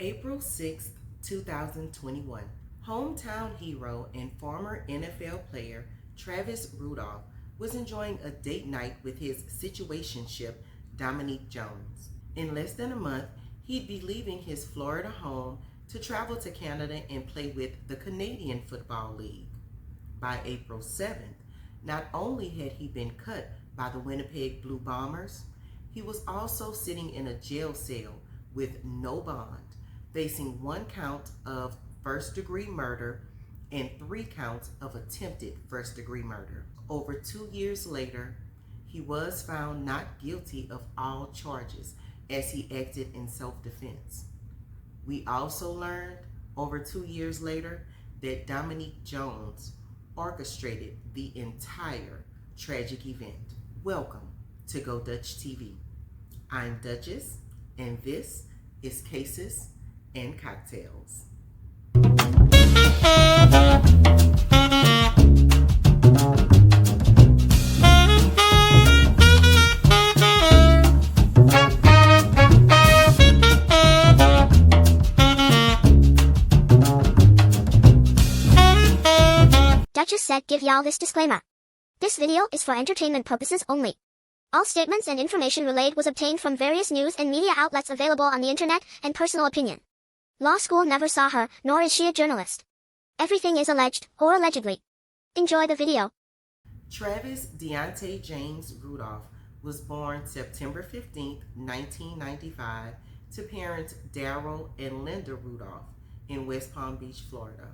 April 6, 2021. Hometown hero and former NFL player Travis Rudolph was enjoying a date night with his situationship, Dominique Jones. In less than a month, he'd be leaving his Florida home to travel to Canada and play with the Canadian Football League. By April 7th, not only had he been cut by the Winnipeg Blue Bombers, he was also sitting in a jail cell with no bond, facing 1 count of first-degree murder and 3 counts of attempted first-degree murder. Over 2 years later, he was found not guilty of all charges as he acted in self-defense. We also learned over 2 years later that Dominique Jones orchestrated the entire tragic event. Welcome to Go Dutch TV. I'm Duchess, and this is Cases and Cocktails. Duchess said give y'all this disclaimer. This video is for entertainment purposes only. All statements and information relayed was obtained from various news and media outlets available on the internet and personal opinion. Law school never saw her, nor is she a journalist. Everything is alleged, or allegedly. Enjoy the video. Travis Deontay James Rudolph was born September 15, 1995, to parents Daryl and Linda Rudolph in West Palm Beach, Florida.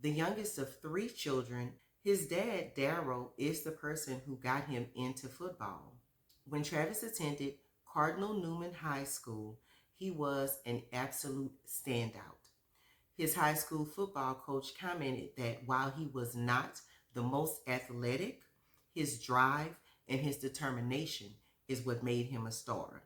The youngest of 3 children, his dad, Daryl, is the person who got him into football. When Travis attended Cardinal Newman High School, he was an absolute standout. His high school football coach commented that while he was not the most athletic, his drive and his determination is what made him a star.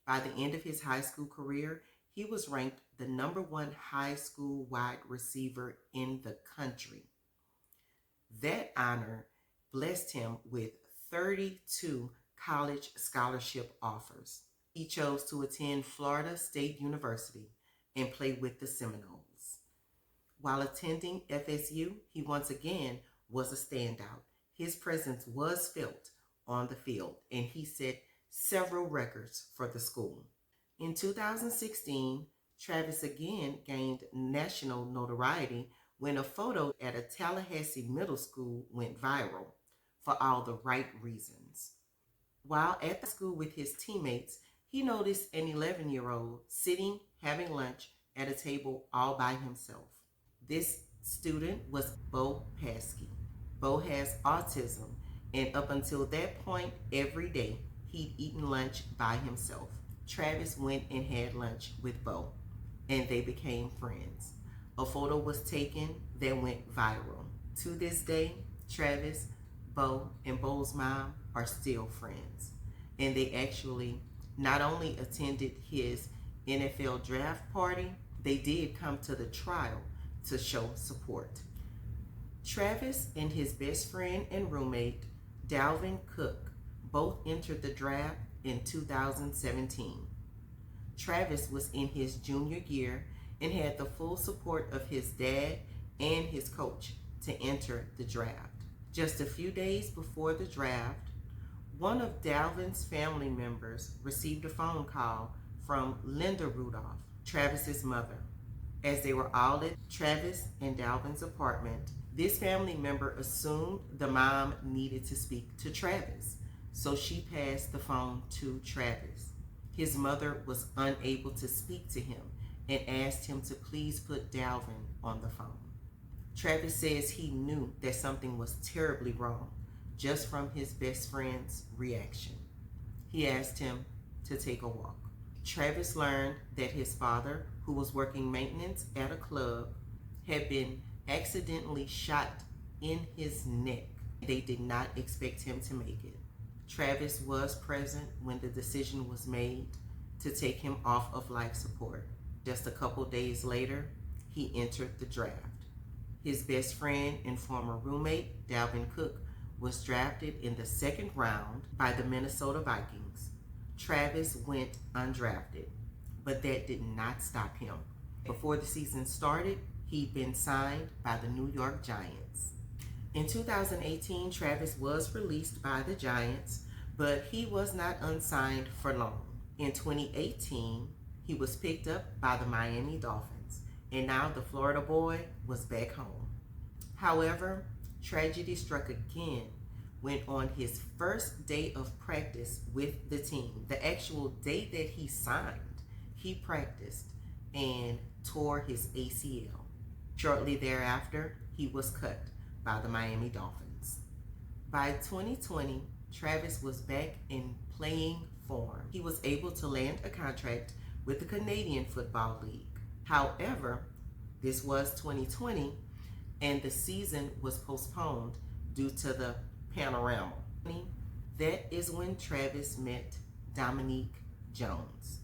By the end of his high school career, he was ranked the #1 high school wide receiver in the country. That honor blessed him with 32 college scholarship offers. He chose to attend Florida State University and play with the Seminoles. While attending FSU, he once again was a standout. His presence was felt on the field, and he set several records for the school. In 2016, Travis again gained national notoriety when a photo at a Tallahassee middle school went viral for all the right reasons. While at the school with his teammates, he noticed an 11-year-old sitting having lunch at a table all by himself. This student was Bo Paskey. Bo has autism, and up until that point, every day, he'd eaten lunch by himself. Travis went and had lunch with Bo, and they became friends. A photo was taken that went viral. To this day, Travis, Bo, and Bo's mom are still friends. And they actually not only attended his NFL draft party, they did come to the trial to show support. Travis and his best friend and roommate, Dalvin Cook, both entered the draft in 2017. Travis was in his junior year and had the full support of his dad and his coach to enter the draft. Just a few days before the draft, one of Dalvin's family members received a phone call from Linda Rudolph, Travis's mother. As they were all at Travis and Dalvin's apartment, this family member assumed the mom needed to speak to Travis, so she passed the phone to Travis. His mother was unable to speak to him and asked him to please put Dalvin on the phone. Travis says he knew that something was terribly wrong just from his best friend's reaction. He asked him to take a walk. Travis learned that his father, who was working maintenance at a club, had been accidentally shot in his neck. They did not expect him to make it. Travis was present when the decision was made to take him off of life support. Just a couple days later, he entered the draft. His best friend and former roommate, Dalvin Cook, was drafted in the 2nd round by the Minnesota Vikings. Travis went undrafted. but that did not stop him. Before the season started, he'd been signed by the New York Giants. In 2018, Travis was released by the Giants, but he was not unsigned for long. In 2018, he was picked up by the Miami Dolphins, and now the Florida boy was back home. However, tragedy struck again when on his first day of practice with the team, the actual day that he signed, he practiced and tore his ACL. Shortly thereafter, he was cut by the Miami Dolphins. By 2020, Travis was back in playing form. He was able to land a contract with the Canadian Football League. However, this was 2020 and the season was postponed due to the panorama. That is when Travis met Dominique Jones.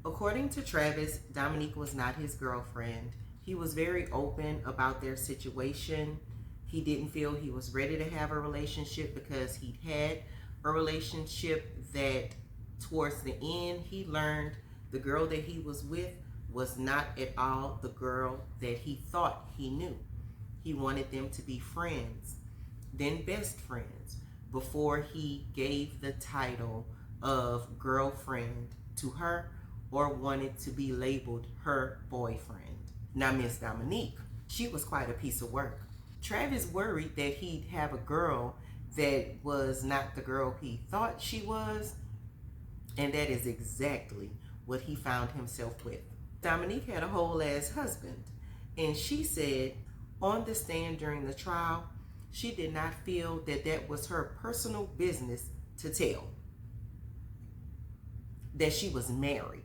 According to Travis, Dominique was not his girlfriend. He was very open about their situation. He didn't feel he was ready to have a relationship because he'd had a relationship that towards the end he learned the girl that he was with was not at all the girl that he thought he knew. He wanted them to be friends, then best friends, before he gave the title of girlfriend to her or wanted to be labeled her boyfriend. Now, Miss Dominique, she was quite a piece of work. Travis worried that he'd have a girl that was not the girl he thought she was, and that is exactly what he found himself with. Dominique had a whole ass husband, and she said on the stand during the trial, she did not feel that that was her personal business to tell, that she was married.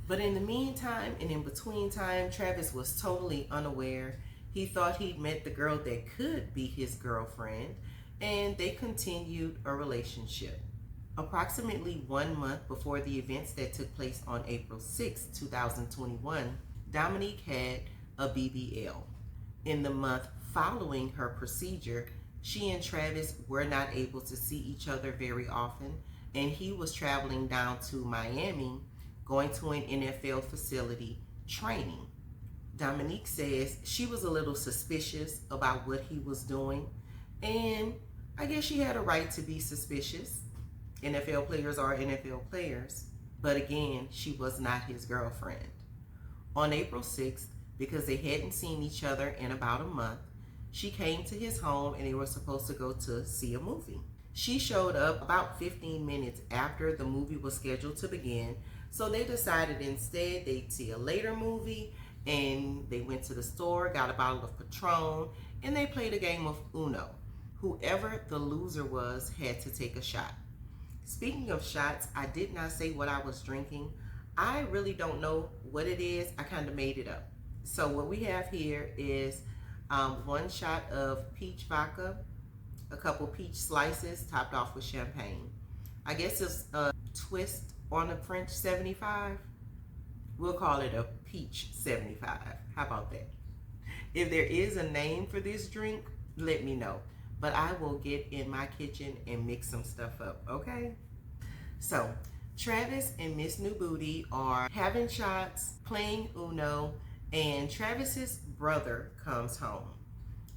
But in the meantime and in between time, Travis was totally unaware. He thought he'd met the girl that could be his girlfriend, and they continued a relationship. Approximately 1 month before the events that took place on April 6, 2021, Dominique had a BBL. In the month following her procedure, she and Travis were not able to see each other very often, and he was traveling down to Miami, going to an NFL facility training. Dominique says she was a little suspicious about what he was doing, and I guess she had a right to be suspicious. NFL players are NFL players, but again, she was not his girlfriend. On April 6th, because they hadn't seen each other in about a month, she came to his home and they were supposed to go to see a movie. She showed up about 15 minutes after the movie was scheduled to begin, so they decided instead they'd see a later movie, and they went to the store, got a bottle of Patron, and they played a game of Uno. Whoever the loser was had to take a shot. Speaking of shots, I did not say what I was drinking. I really don't know what it is. I kind of made it up. So what we have here is 1 shot of peach vodka, a couple peach slices topped off with champagne. I guess it's a twist on a French 75. We'll call it a peach 75. How about that? If there is a name for this drink, let me know. But I will get in my kitchen and mix some stuff up, okay? So, Travis and Miss New Booty are having shots, playing Uno, and Travis's brother comes home.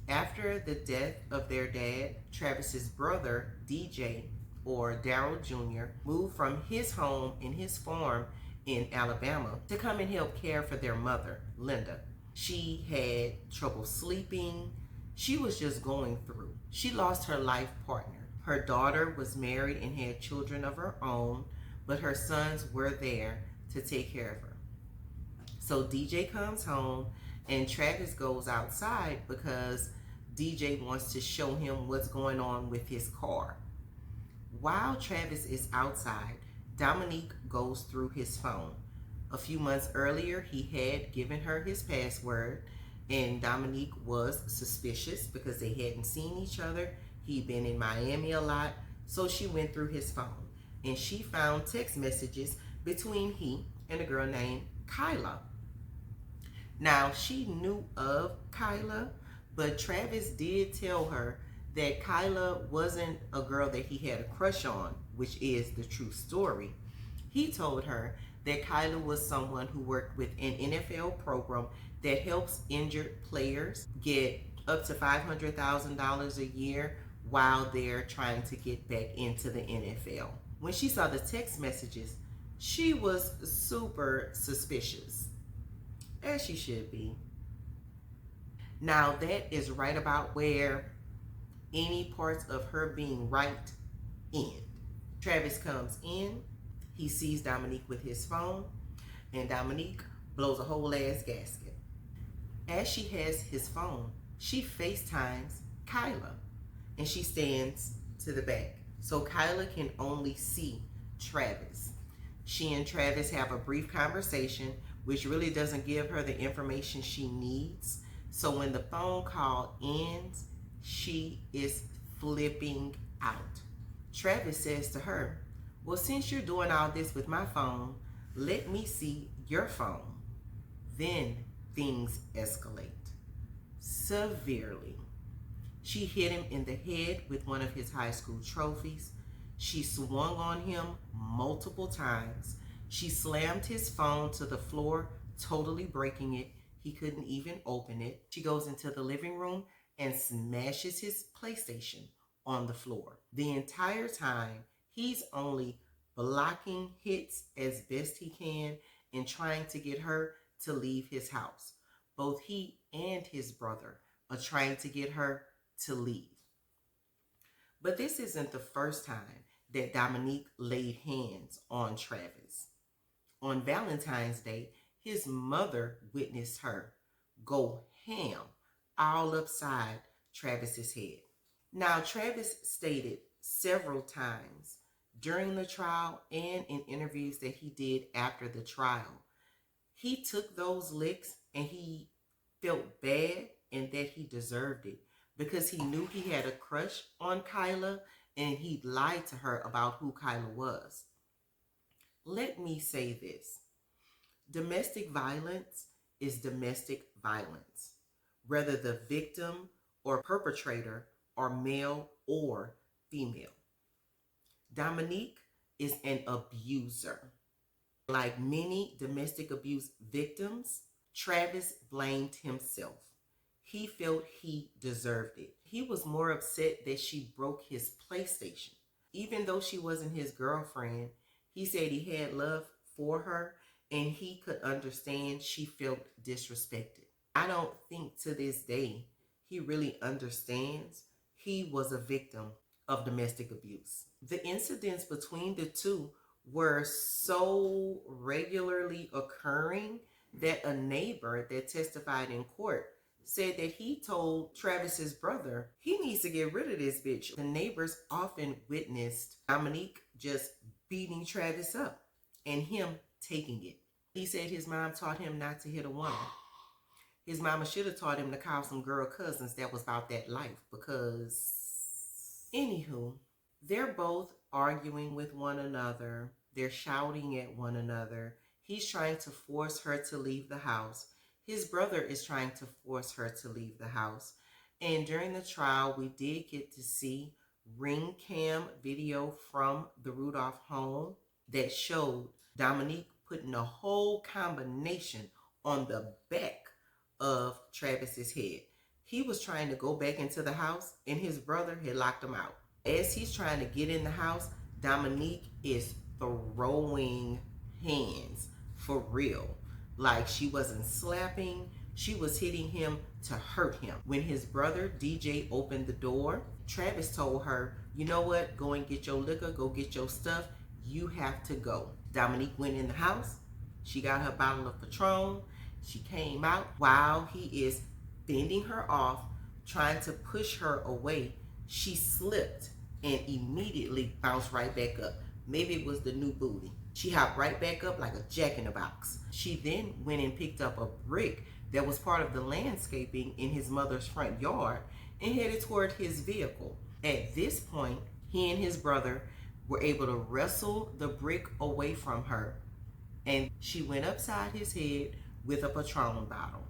After the death of their dad, Travis's brother, DJ, or Daryl Jr., moved from his home in his farm in Alabama to come and help care for their mother, Linda. She had trouble sleeping. She was just going through. She lost her life partner. Her daughter was married and had children of her own, but her sons were there to take care of her. So DJ comes home and Travis goes outside because DJ wants to show him what's going on with his car. While Travis is outside, Dominique goes through his phone. A few months earlier, he had given her his password, and Dominique was suspicious because they hadn't seen each other. He'd been in Miami a lot, so she went through his phone, and she found text messages between he and a girl named Kyla. Now, she knew of Kyla, but Travis did tell her that Kyla wasn't a girl that he had a crush on, which is the true story. He told her that Kyla was someone who worked with an NFL program that helps injured players get up to $500,000 a year while they're trying to get back into the NFL. When she saw the text messages, she was super suspicious, as she should be. Now, that is right about where any parts of her being right end. Travis comes in, he sees Dominique with his phone, and Dominique blows a whole ass gasket. As she has his phone, she FaceTimes Kyla, and she stands to the back. So Kyla can only see Travis. She and Travis have a brief conversation, which really doesn't give her the information she needs. So when the phone call ends, she is flipping out. Travis says to her, well, since you're doing all this with my phone, let me see your phone. Then things escalate severely. She hit him in the head with one of his high school trophies. She swung on him multiple times. She slammed his phone to the floor, totally breaking it. He couldn't even open it. She goes into the living room and smashes his PlayStation on the floor. The entire time, he's only blocking hits as best he can and trying to get her to leave his house. Both he and his brother are trying to get her to leave. But this isn't the first time that Dominique laid hands on Travis. On Valentine's Day, his mother witnessed her go ham all upside Travis's head. Now, Travis stated several times during the trial and in interviews that he did after the trial, he took those licks and he felt bad and that he deserved it because he knew he had a crush on Kyla and he lied to her about who Kyla was. Let me say this. Domestic violence is domestic violence, whether the victim or perpetrator are male or female. Dominique is an abuser. Like many domestic abuse victims, Travis blamed himself. He felt he deserved it. He was more upset that she broke his PlayStation. Even though she wasn't his girlfriend, he said he had love for her and he could understand she felt disrespected. I don't think to this day he really understands he was a victim of domestic abuse. The incidents between the two were so regularly occurring that a neighbor that testified in court said that he told Travis's brother he needs to get rid of this bitch. The neighbors often witnessed Dominique just beating Travis up and him taking it. He said his mom taught him not to hit a woman. His mama should have taught him to call some girl cousins that was about that life because... Anywho, they're both arguing with one another. They're shouting at one another. He's trying to force her to leave the house. His brother is trying to force her to leave the house. And during the trial, we did get to see ring cam video from the Rudolph home that showed Dominique putting a whole combination on the back of Travis's head. He was trying to go back into the house and his brother had locked him out. As he's trying to get in the house, Dominique is throwing hands for real. Like she wasn't slapping, she was hitting him to hurt him. When his brother DJ opened the door, Travis told her, you know what, go and get your liquor, go get your stuff, you have to go. Dominique went in the house, she got her bottle of Patron, she came out while he is bending her off, trying to push her away. She slipped and immediately bounced right back up. Maybe it was the new booty. She hopped right back up like a jack in the box. She then went and picked up a brick that was part of the landscaping in his mother's front yard and headed toward his vehicle. At this point, he and his brother were able to wrestle the brick away from her, and she went upside his head with a Patron bottle.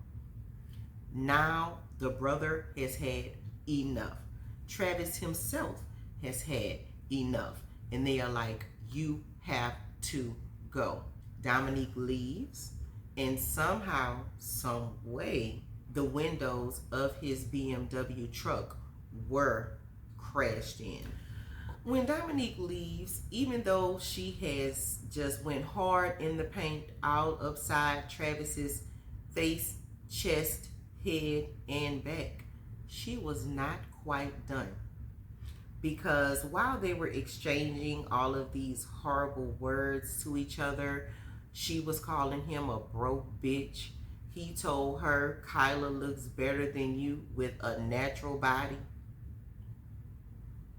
Now the brother has had enough. Travis himself has had enough. And they are like, you have to go. Dominique leaves, and somehow, some way, the windows of his BMW truck were crashed in. When Dominique leaves, even though she has just went hard in the paint all upside Travis's face, chest, head, and back, she was not quite done. Because while they were exchanging all of these horrible words to each other, she was calling him a broke bitch. He told her Kyla looks better than you with a natural body.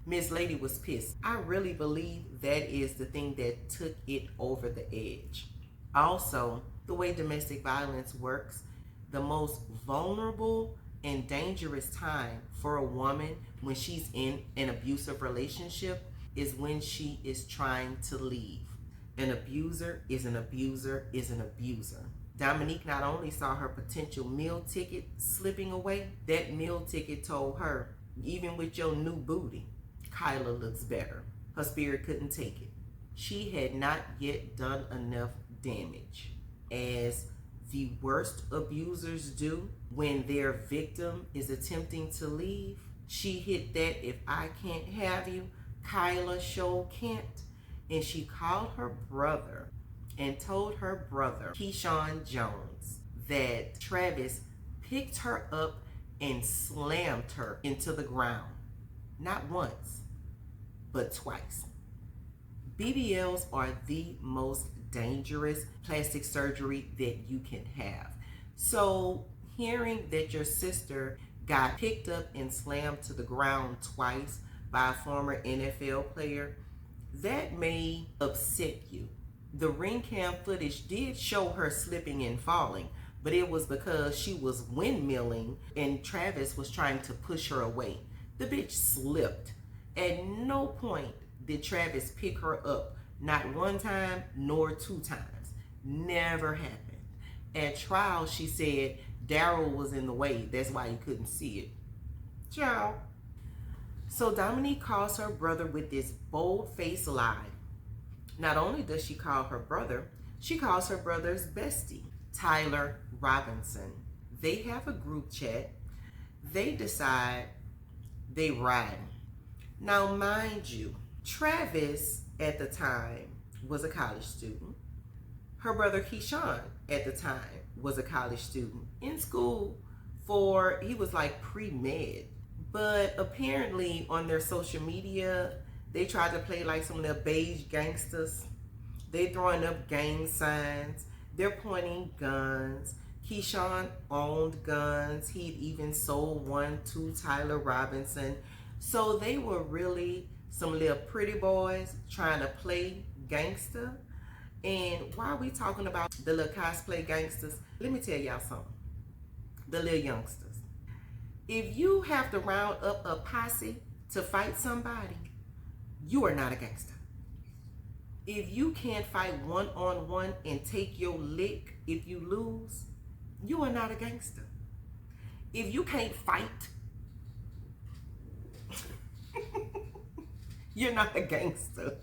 Miss Lady was pissed. I really believe that is the thing that took it over the edge. Also, the way domestic violence works, the most vulnerable and dangerous time for a woman when she's in an abusive relationship is when she is trying to leave. An abuser is an abuser is an abuser. Dominique not only saw her potential meal ticket slipping away, that meal ticket told her, even with your new booty, Kyla looks better. Her spirit couldn't take it. She had not yet done enough damage. As the worst abusers do when their victim is attempting to leave, she hit that if I can't have you, Kyla sure can't. And she called her brother and told her brother, Keyshawn Jones, that Travis picked her up and slammed her into the ground. Not once, but twice. BBLs are the most dangerous plastic surgery that you can have. So hearing that your sister got picked up and slammed to the ground twice by a former NFL player, that may upset you. The ring cam footage did show her slipping and falling, but it was because she was windmilling and Travis was trying to push her away. The bitch slipped. At no point did Travis pick her up. Not one time, nor two times. Never happened. At trial, she said Daryl was in the way. That's why you couldn't see it. Ciao. So Dominique calls her brother with this bold-faced lie. Not only does she call her brother, she calls her brother's bestie, Tyler Robinson. They have a group chat. They decide they ride. Now, mind you, Travis at the time was a college student. Her brother Keyshawn at the time was a college student in school he was like pre-med. But apparently on their social media, they tried to play like some of their beige gangsters. They throwing up gang signs. They're pointing guns. Keyshawn owned guns. He'd even sold one to Tyler Robinson. So they were really some little pretty boys trying to play gangster. And while we talking about the little cosplay gangsters, let me tell y'all something. The little youngsters. If you have to round up a posse to fight somebody, you are not a gangster. If you can't fight one-on-one and take your lick if you lose, you are not a gangster. If you can't fight, you're not a gangster.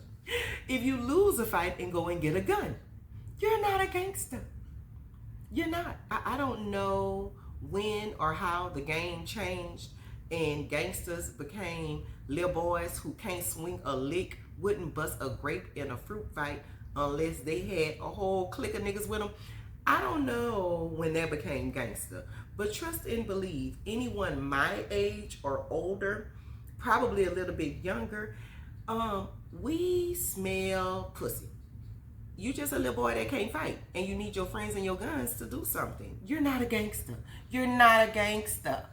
If you lose a fight and go and get a gun, you're not a gangster. You're not. I don't know when or how the game changed and gangsters became little boys who can't swing a lick, wouldn't bust a grape in a fruit fight unless they had a whole clique of niggas with them. I don't know when that became gangster, but trust and believe anyone my age or older, probably a little bit younger, we smell pussy. You just a little boy that can't fight and you need your friends and your guns to do something. You're not a gangster. You're not a gangster.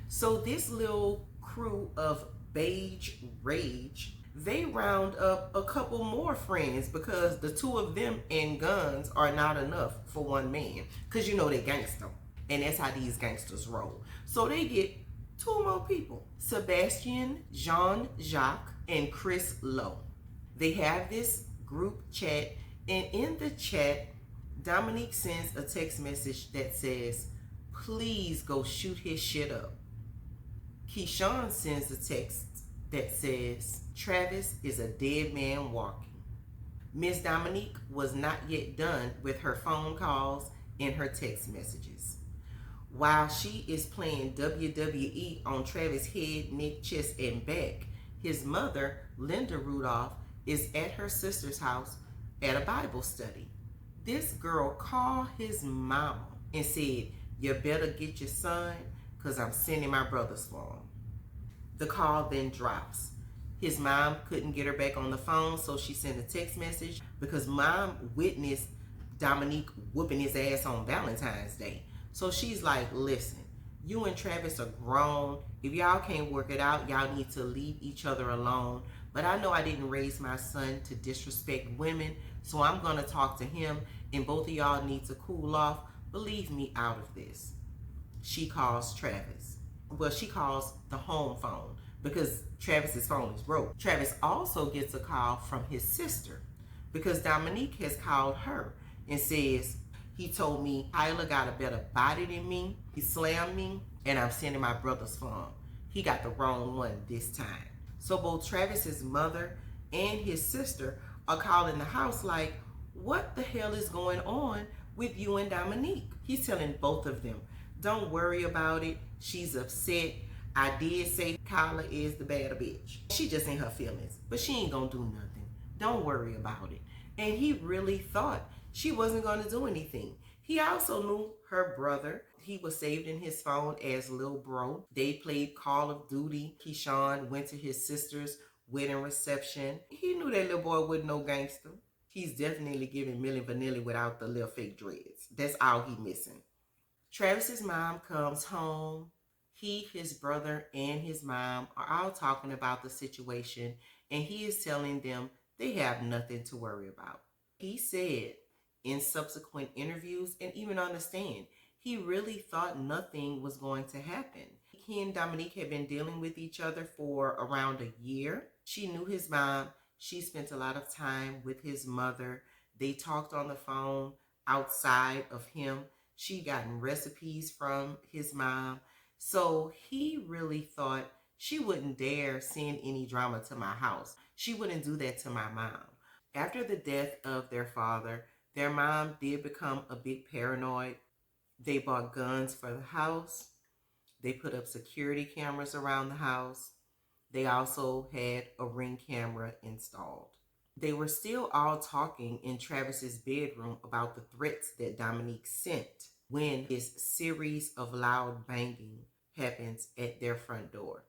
So this little crew of beige rage, they round up a couple more friends because the two of them and guns are not enough for one man. Because you know they gangster. And that's how these gangsters roll. So they get two more people. Sebastian Jean-Jacques and Chris Lowe. They have this group chat, and in the chat, Dominique sends a text message that says, please go shoot his shit up. Keyshawn sends a text that says, Travis is a dead man walking. Miss Dominique was not yet done with her phone calls and her text messages. While she is playing WWE on Travis' head, neck, chest, and back, his mother, Linda Rudolph, is at her sister's house at a Bible study. This girl called his mama and said, "You better get your son, because I'm sending my brothers for him." The call then drops. His mom couldn't get her back on the phone, so she sent a text message because mom witnessed Dominique whooping his ass on Valentine's Day. So she's like, "Listen, you and Travis are grown. If y'all can't work it out, y'all need to leave each other alone. But I know I didn't raise my son to disrespect women, so I'm going to talk to him, and both of y'all need to cool off. But leave me out of this." She calls Travis. Well, she calls the home phone because Travis's phone is broke. Travis also gets a call from his sister because Dominique has called her and says, "He told me Tyler got a better body than me. He slammed me, and I'm sending my brothers for him. He got the wrong one this time." So both Travis's mother and his sister are calling the house like, "What the hell is going on with you and Dominique?" He's telling both of them, "Don't worry about it. She's upset. I did say Kyla is the bad bitch. She just in her feelings, but she ain't gonna do nothing. Don't worry about it." And he really thought she wasn't gonna do anything. He also knew her brother. He was saved in his phone as Lil Bro. They played Call of Duty. Keyshawn went to his sister's wedding reception. He knew that little boy wasn't no gangster. He's definitely giving Milli Vanilli without the little fake dreads. That's all he missing. Travis's mom comes home. He, his brother, and his mom are all talking about the situation, and he is telling them they have nothing to worry about. He said in subsequent interviews and even on the stand, he really thought nothing was going to happen. He and Dominique had been dealing with each other for around a year. She knew his mom. She spent a lot of time with his mother. They talked on the phone outside of him. She gotten recipes from his mom. So he really thought she wouldn't dare send any drama to my house. She wouldn't do that to my mom. After the death of their father, their mom did become a bit paranoid. They bought guns for the house. They put up security cameras around the house. They also had a Ring camera installed. They were still all talking in Travis's bedroom about the threats that Dominique sent when his series of loud banging happens at their front door.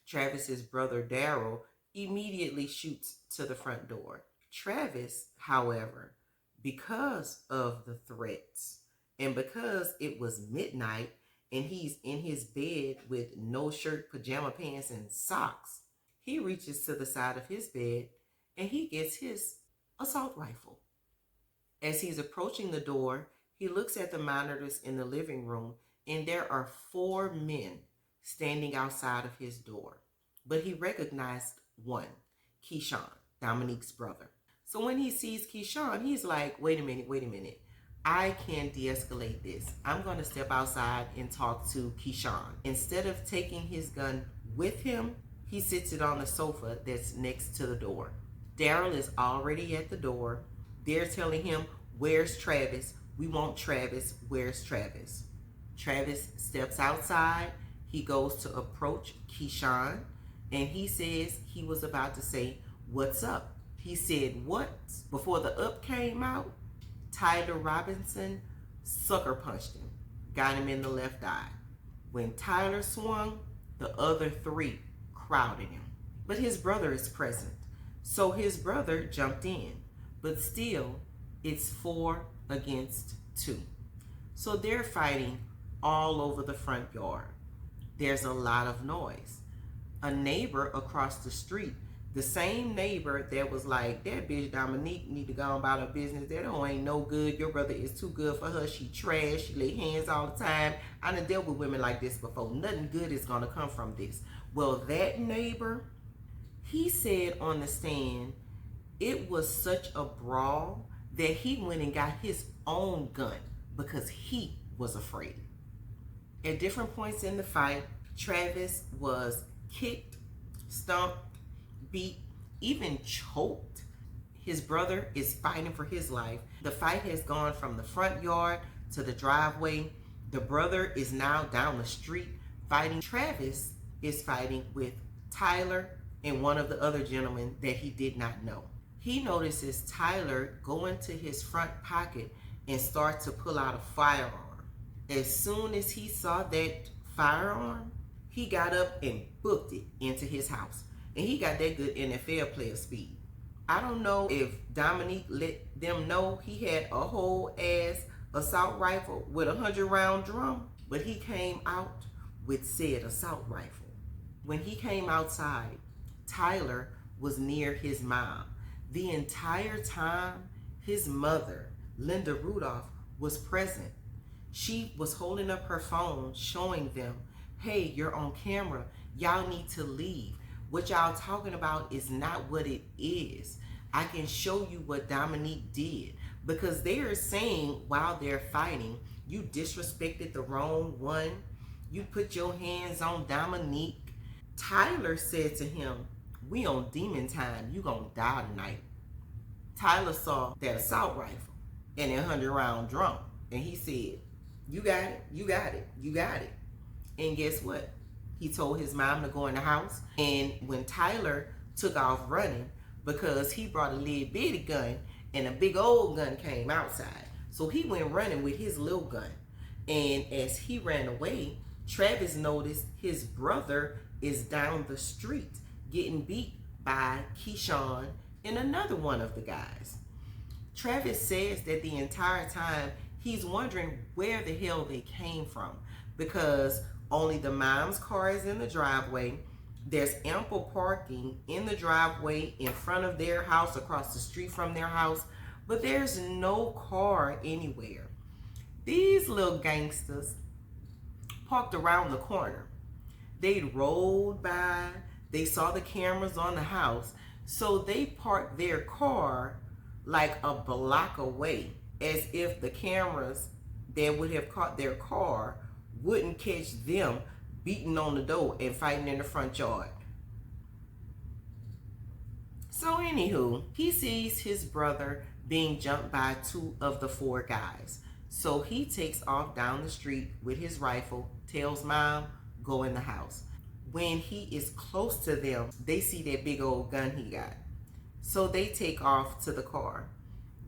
Travis's brother Daryl immediately shoots to the front door. Travis, however, because of the threats and because it was midnight and he's in his bed with no shirt, pajama pants, and socks, he reaches to the side of his bed and he gets his assault rifle. As he's approaching the door, he looks at the monitors in the living room, and there are 4 men standing outside of his door. But he recognized one, Keyshawn, Dominique's brother. So when he sees Keyshawn, he's like, wait a minute. I can de-escalate this. I'm going to step outside and talk to Keyshawn. Instead of taking his gun with him, he sits it on the sofa that's next to the door. Daryl is already at the door. They're telling him, where's Travis? We want Travis. Where's Travis? Travis steps outside. He goes to approach Keyshawn, and he says he was about to say, what's up? He said, what? Before the up came out, Tyler Robinson sucker punched him, got him in the left eye. When Tyler swung, the other 3 crowded him. But his brother is present, so his brother jumped in. But still, it's 4 against 2. So they're fighting all over the front yard. There's a lot of noise. A neighbor across the street, the same neighbor that was like, that bitch Dominique need to go about her business. That ain't no good. Your brother is too good for her. She trash. She lay hands all the time. I done dealt with women like this before. Nothing good is going to come from this. Well, that neighbor, he said on the stand, it was such a brawl that he went and got his own gun because he was afraid. At different points in the fight, Travis was kicked, stomped, beat, even choked. His brother is fighting for his life. The fight has gone from the front yard to the driveway. The brother is now down the street fighting. Travis is fighting with Tyler and one of the other gentlemen that he did not know. He notices Tyler go into his front pocket and start to pull out a firearm. As soon as he saw that firearm, he got up and booked it into his house. And he got that good NFL player speed. I don't know if Dominique let them know he had a whole ass assault rifle with a 100-round drum, but he came out with said assault rifle. When he came outside, Tyler was near his mom. The entire time, his mother, Linda Rudolph, was present. She was holding up her phone, showing them, hey, you're on camera. Y'all need to leave. What y'all talking about is not what it is. I can show you what Dominique did. Because they are saying while they're fighting, you disrespected the wrong one. You put your hands on Dominique. Tyler said to him, we on demon time. You gonna die tonight. Tyler saw that assault rifle and that 100-round drum. And he said, you got it, you got it, you got it. And guess what? He told his mom to go in the house. And when Tyler took off running, because he brought a little bitty gun and a big old gun came outside. So he went running with his little gun. And as he ran away, Travis noticed his brother is down the street getting beat by Keyshawn and another one of the guys. Travis says that the entire time he's wondering where the hell they came from, because only the mom's car is in the driveway. There's ample parking in the driveway in front of their house, across the street from their house, but there's no car anywhere. These little gangsters parked around the corner. They'd rolled by, they saw the cameras on the house, so they parked their car like a block away, as if the cameras that would have caught their car wouldn't catch them beating on the door and fighting in the front yard. So anywho, he sees his brother being jumped by 2 of the 4 guys. So he takes off down the street with his rifle, tells mom, go in the house. When he is close to them, they see that big old gun he got. So they take off to the car.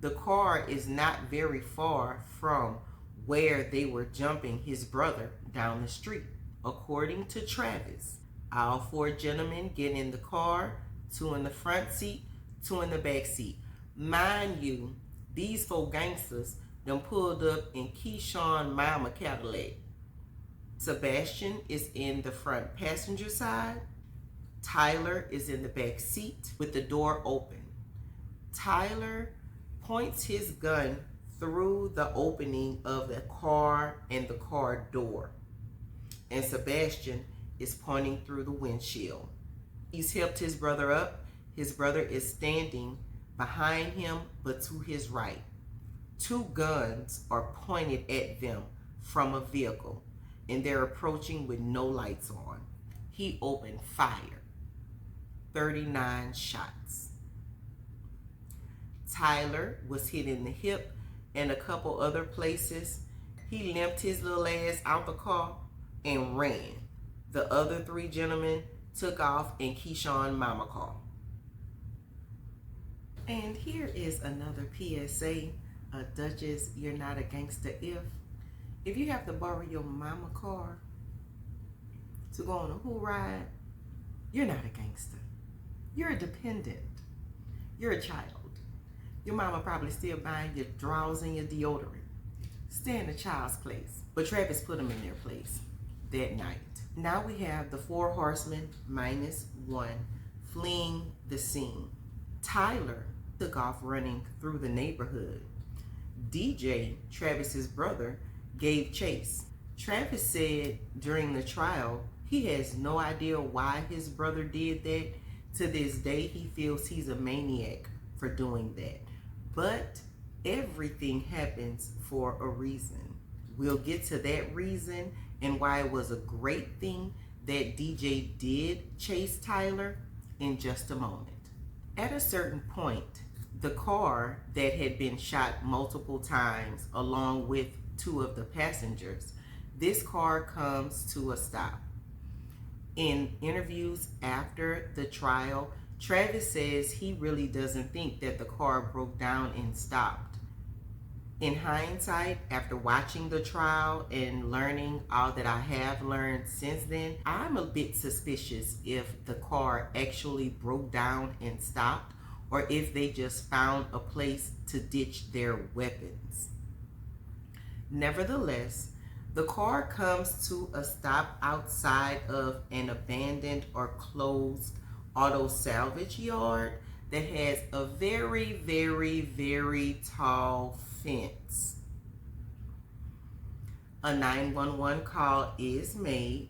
The car is not very far from where they were jumping his brother down the street. According to Travis, all 4 gentlemen get in the car, 2 in the front seat, 2 in the back seat. Mind you, these 4 gangsters done pulled up in Keyshawn Mama Cadillac. Sebastian is in the front passenger side. Tyler is in the back seat with the door open. Tyler points his gun through the opening of the car and the car door. And Sebastian is pointing through the windshield. He's helped his brother up. His brother is standing behind him, but to his right. 2 guns are pointed at them from a vehicle, and they're approaching with no lights on. He opened fire. 39 shots. Tyler was hit in the hip and a couple other places. He limped his little ass out the car and ran. The other 3 gentlemen took off in Keyshawn Mama car. And here is another PSA. Duchess, you're not a gangster if you have to borrow your mama car to go on a who ride, you're not a gangster. You're a dependent. You're a child. Your mama probably still buying your drawers and your deodorant. Stay in the child's place. But Travis put them in their place that night. Now we have the 4 horsemen minus 1 fleeing the scene. Tyler took off running through the neighborhood. DJ, Travis's brother, gave chase. Travis said during the trial he has no idea why his brother did that. To this day, he feels he's a maniac for doing that. But everything happens for a reason. We'll get to that reason and why it was a great thing that DJ did chase Tyler in just a moment. At a certain point, The car that had been shot multiple times, along with two of the passengers, this car comes to a stop. In interviews after the trial, Travis says he really doesn't think that the car broke down and stopped. In hindsight, after watching the trial and learning all that I have learned since then, I'm a bit suspicious if the car actually broke down and stopped, or if they just found a place to ditch their weapons. Nevertheless, the car comes to a stop outside of an abandoned or closed auto salvage yard that has a very, very, very tall fence. A 911 call is made,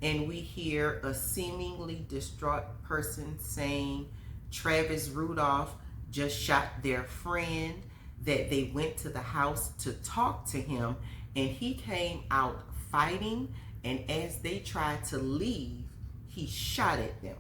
and we hear a seemingly distraught person saying Travis Rudolph just shot their friend, that they went to the house to talk to him, and he came out fighting, and as they tried to leave, he shot at them.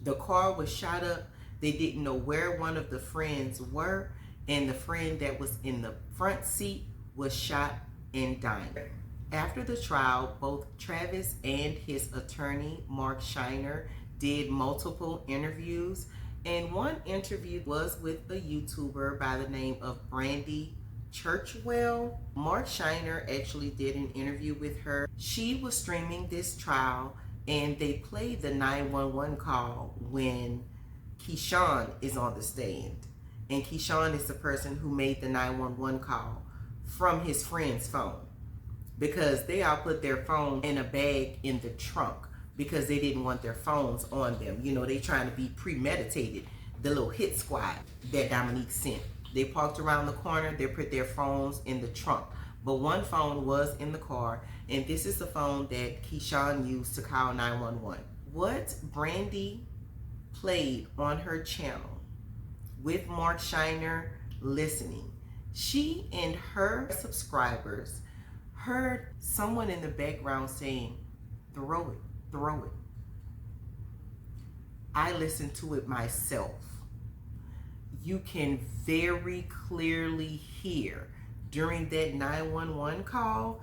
The car was shot up. They didn't know where one of the friends were, and the friend that was in the front seat was shot and died. After the trial, both Travis and his attorney, Mark Shiner, did multiple interviews, and one interview was with a YouTuber by the name of Brandy Churchwell. Mark Shiner actually did an interview with her. She was streaming this trial, and they played the 911 call when Keyshawn is on the stand. And Keyshawn is the person who made the 911 call from his friend's phone, because they all put their phone in a bag in the trunk because they didn't want their phones on them. You know, they trying to be premeditated. The little hit squad that Dominique sent. They parked around the corner, they put their phones in the trunk. But one phone was in the car, and this is the phone that Keyshawn used to call 911. What Brandy played on her channel with Mark Shiner listening, she and her subscribers heard someone in the background saying, "Throw it, throw it." I listened to it myself. You can very clearly hear during that 911 call,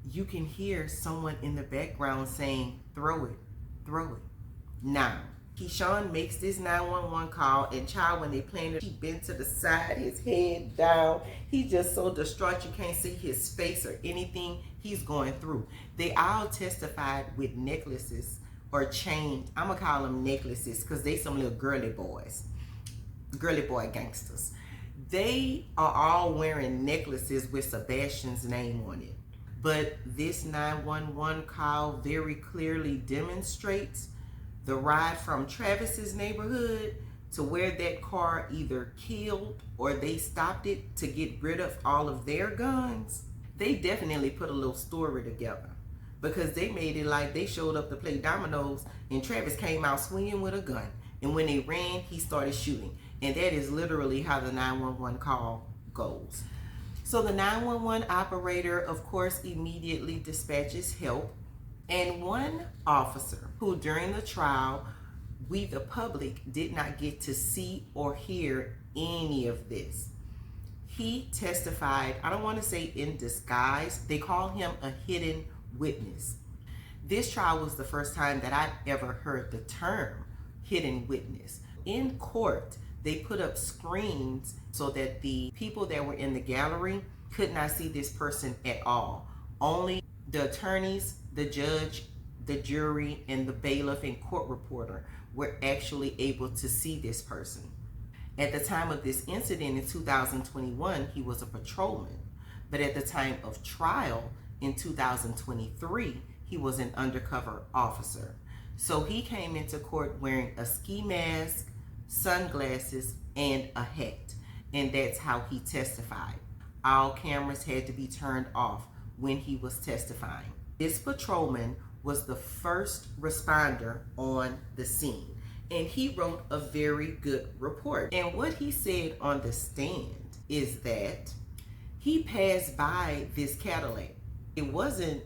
you can hear someone in the background saying, "Throw it, throw it." Now, Keyshawn makes this 911 call, and child, when they playing it, he bent to the side, his head down. He's just so distraught you can't see his face or anything he's going through. They all testified with necklaces or chains. I'm gonna call them necklaces because they some little girly boys, girly boy gangsters. They are all wearing necklaces with Sebastian's name on it. But this 911 call very clearly demonstrates the ride from Travis's neighborhood to where that car either killed or they stopped it to get rid of all of their guns. They definitely put a little story together, because they made it like they showed up to play dominoes and Travis came out swinging with a gun. And when they ran, he started shooting. And that is literally how the 911 call goes. So the 911 operator, of course, immediately dispatches help. And one officer who during the trial, we the public did not get to see or hear any of this. He testified, I don't want to say in disguise, they call him a hidden witness. This trial was the first time that I've ever heard the term hidden witness. In court, they put up screens so that the people that were in the gallery could not see this person at all. Only the attorneys, the judge, the jury, and the bailiff and court reporter were actually able to see this person. At the time of this incident in 2021, he was a patrolman. But at the time of trial in 2023, he was an undercover officer. So he came into court wearing a ski mask, sunglasses, and a hat. And that's how he testified. All cameras had to be turned off when he was testifying. This patrolman was the first responder on the scene, and he wrote a very good report. And what he said on the stand is that he passed by this Cadillac. It wasn't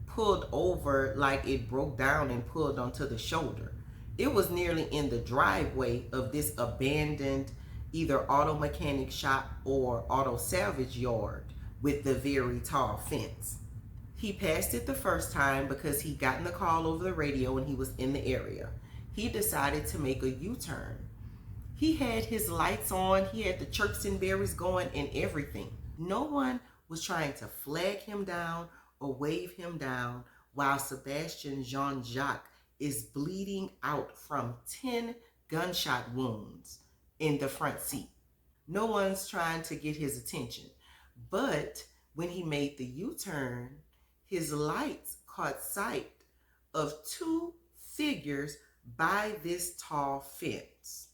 pulled over like it broke down and pulled onto the shoulder. It was nearly in the driveway of this abandoned either auto mechanic shop or auto salvage yard with the very tall fence. He passed it the first time because he'd gotten the call over the radio and he was in the area. He decided to make a U-turn. He had his lights on, he had the chirps and berries going and everything. No one was trying to flag him down or wave him down while Sebastian Jean-Jacques is bleeding out from 10 gunshot wounds in the front seat. No one's trying to get his attention. But when he made the U-turn, his lights caught sight of two figures by this tall fence.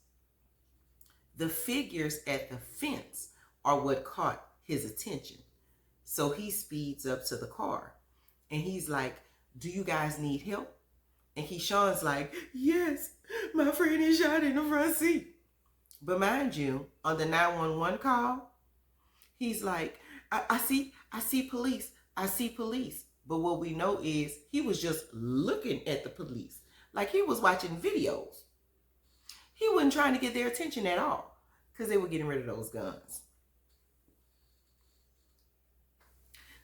The figures at the fence are what caught his attention. So he speeds up to the car and he's like, "Do you guys need help?" And Keyshawn's like, "Yes, my friend is shot in the front seat." But mind you, on the 911 call, he's like, I see police. I see police. But what we know is he was just looking at the police like he was watching videos. He wasn't trying to get their attention at all because they were getting rid of those guns.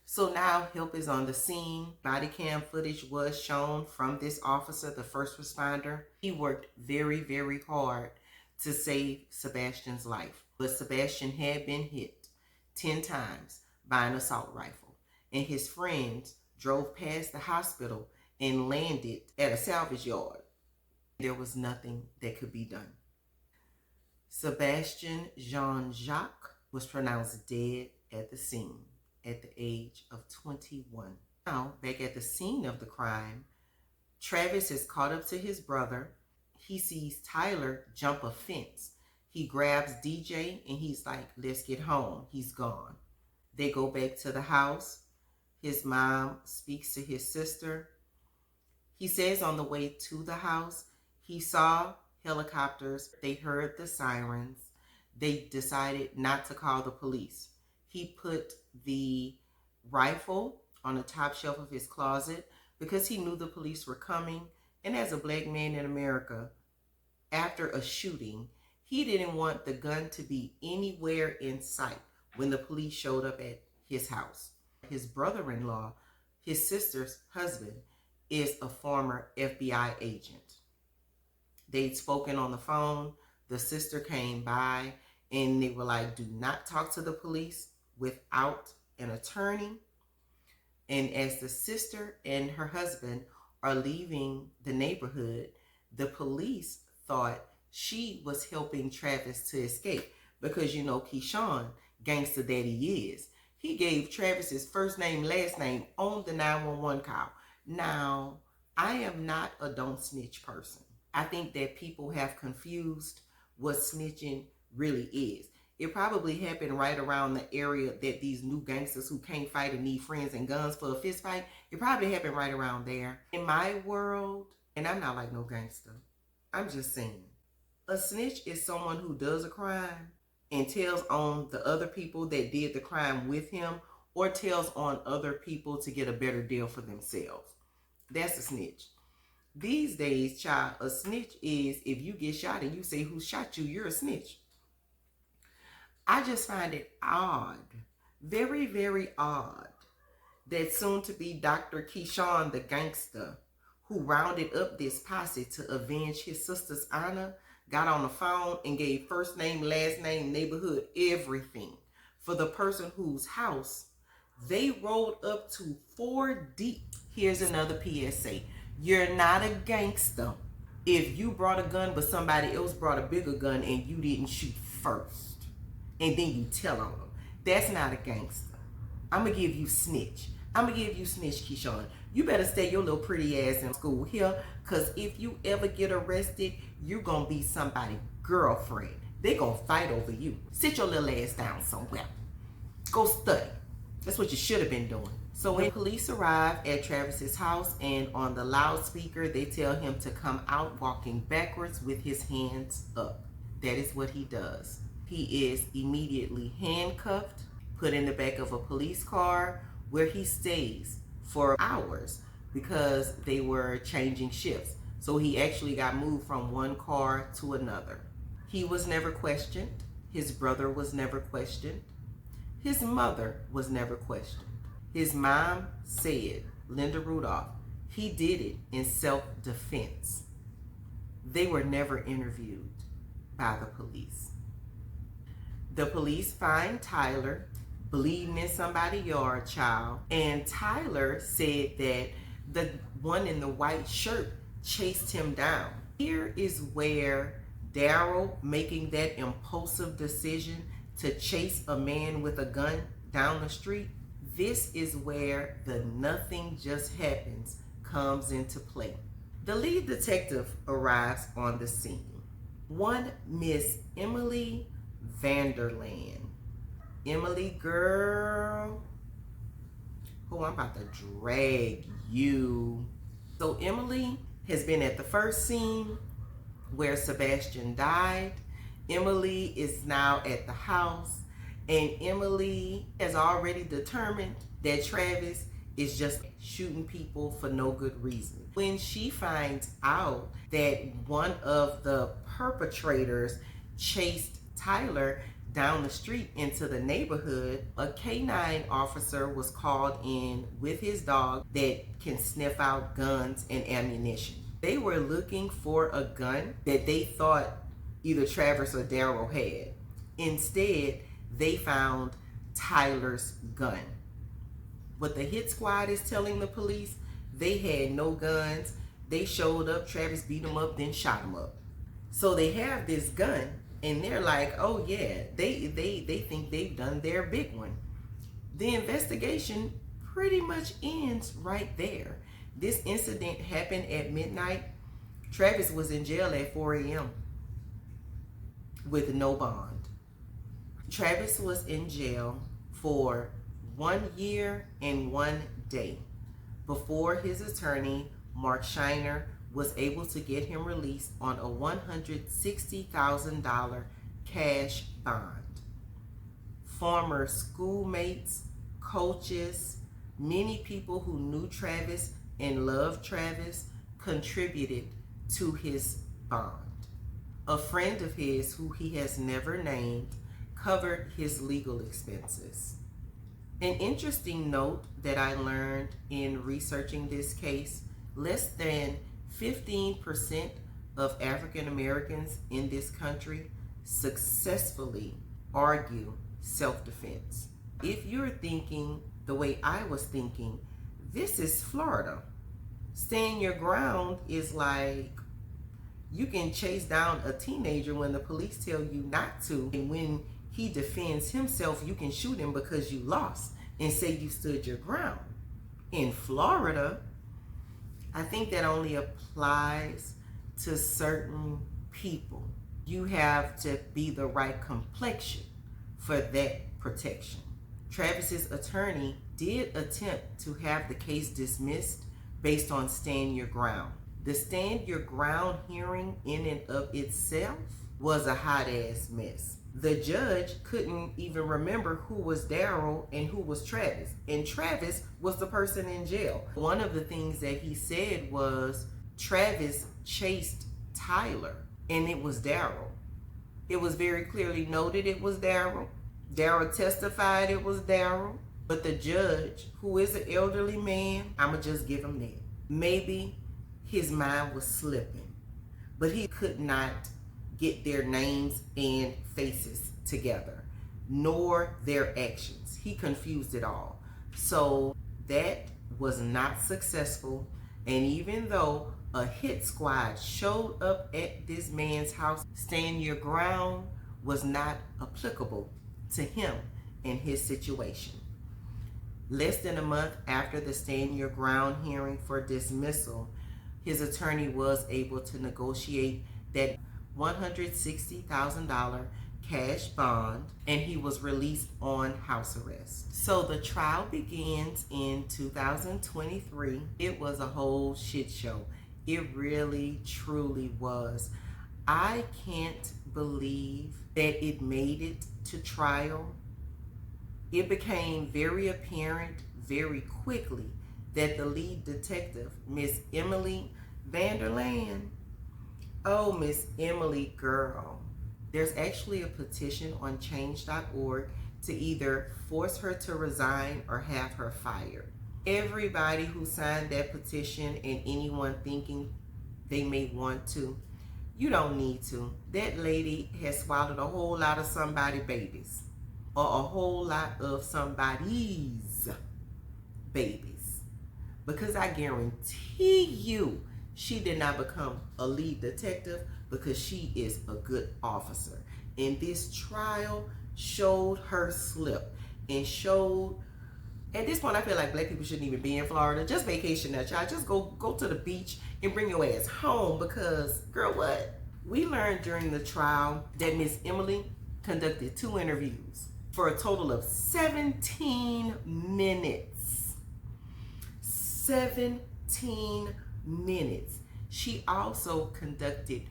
So now help is on the scene. Body cam footage was shown from this officer, the first responder. He worked very, very hard to save Sebastian's life. But Sebastian had been hit 10 times by an assault rifle. And his friends drove past the hospital and landed at a salvage yard. There was nothing that could be done. Sebastian Jean-Jacques was pronounced dead at the scene at the age of 21. Now, back at the scene of the crime, Travis is caught up to his brother. He sees Tyler jump a fence. He grabs DJ and he's like, "Let's get home." He's gone. They go back to the house. His mom speaks to his sister. He says on the way to the house, he saw helicopters. They heard the sirens. They decided not to call the police. He put the rifle on the top shelf of his closet because he knew the police were coming. And as a black man in America, after a shooting, he didn't want the gun to be anywhere in sight when the police showed up at his house. His brother-in-law, his sister's husband, is a former FBI agent. They'd spoken on the phone. The sister came by and they were like, "Do not talk to the police without an attorney." And as the sister and her husband are leaving the neighborhood, the police thought she was helping Travis to escape because, you know, Keyshawn, gangster that he is, he gave Travis's first name, last name on the 911 call. Now, I am not a don't snitch person. I think that people have confused what snitching really is. It probably happened right around the area that these new gangsters who can't fight and need friends and guns for a fist fight, it probably happened right around there. In my world, and I'm not like no gangster, I'm just saying, a snitch is someone who does a crime and tells on the other people that did the crime with him, or tells on other people to get a better deal for themselves. That's a snitch. These days, child, a snitch is if you get shot and you say who shot you, you're a snitch. I just find it odd, very, very odd, that soon-to-be Dr. Keyshawn the gangster, who rounded up this posse to avenge his sister's honor, got on the phone and gave first name, last name, neighborhood, everything for the person whose house they rolled up to 4 deep. Here's another PSA. You're not a gangster if you brought a gun but somebody else brought a bigger gun and you didn't shoot first and then you tell on them. That's not a gangster. I'm going to give you snitch. I'm going to give you snitch, Keyshawn. You better stay your little pretty ass in school here, because if you ever get arrested, you're going to be somebody's girlfriend. They're going to fight over you. Sit your little ass down somewhere. Go study. That's what you should have been doing. So when police arrive at Travis's house and on the loudspeaker, they tell him to come out walking backwards with his hands up. That is what he does. He is immediately handcuffed, put in the back of a police car where he stays for hours because they were changing shifts. So he actually got moved from one car to another. He was never questioned. His brother was never questioned. His mother was never questioned. His mom said, Linda Rudolph, he did it in self-defense. They were never interviewed by the police. The police find Tyler bleeding in somebody's yard, child. And Tyler said that the one in the white shirt chased him down. Here is where Daryl making that impulsive decision to chase a man with a gun down the street, this is where the nothing just happens comes into play. The lead detective arrives on the scene. One Miss Emily Vanderland. Emily, girl, oh, I'm about to drag you. So Emily has been at the first scene where Sebastian died. Emily is now at the house, and Emily has already determined that Travis is just shooting people for no good reason. When she finds out that one of the perpetrators chased Tyler down the street into the neighborhood, a canine officer was called in with his dog that can sniff out guns and ammunition. They were looking for a gun that they thought either Travis or Daryl had. Instead, they found Tyler's gun. What the hit squad is telling the police, they had no guns. They showed up, Travis beat them up, then shot them up. So they have this gun, and they're like, oh yeah, they think they've done their big one. The investigation pretty much ends right there. This incident happened at midnight. Travis was in jail at 4 a.m. with no bond. Travis was in jail for 1 year and 1 day before his attorney, Mark Shiner, was able to get him released on a $160,000 cash bond. Former schoolmates, coaches, many people who knew Travis and loved Travis contributed to his bond. A friend of his, who he has never named, covered his legal expenses. An interesting note that I learned in researching this case, less than 15% of African Americans in this country successfully argue self-defense. If you're thinking the way I was thinking, this is Florida. Stand your ground is like you can chase down a teenager when the police tell you not to, and when he defends himself, you can shoot him because you lost and say you stood your ground. In Florida, I think that only applies to certain people. You have to be the right complexion for that protection. Travis's attorney did attempt to have the case dismissed based on stand your ground. The stand your ground hearing in and of itself was a hot ass mess. The judge couldn't even remember who was Daryl and who was Travis. And Travis was the person in jail. One of the things that he said was Travis chased Tyler and it was Daryl. It was very clearly noted it was Daryl. Daryl testified it was Daryl. But the judge, who is an elderly man, I'ma just give him that. Maybe his mind was slipping, but he could not get their names and faces together, nor their actions. He confused it all. So that was not successful. And even though a hit squad showed up at this man's house, stand your ground was not applicable to him and his situation. Less than a month after the stand your ground hearing for dismissal, his attorney was able to negotiate that $160,000 cash bond, and he was released on house arrest. So the trial begins in 2023. It was a whole shit show. It really, truly was. I can't believe that it made it to trial. It became very apparent very quickly that the lead detective, Miss Emily Vanderland, oh, Miss Emily, girl, There's actually a petition on change.org to either force her to resign or have her fired. Everybody who signed that petition and anyone thinking they may want to, you don't need to. That lady has swallowed a whole lot of somebody's babies, or a whole lot of somebody's babies, because I guarantee you she did not become a lead detective because she is a good officer. And this trial showed her slip and showed, at this point I feel like black people shouldn't even be in Florida. Just vacation that child. Just go to the beach and bring your ass home, because girl, what? We learned during the trial that Miss Emily conducted 2 interviews for a total of 17 minutes. 17 minutes. She also conducted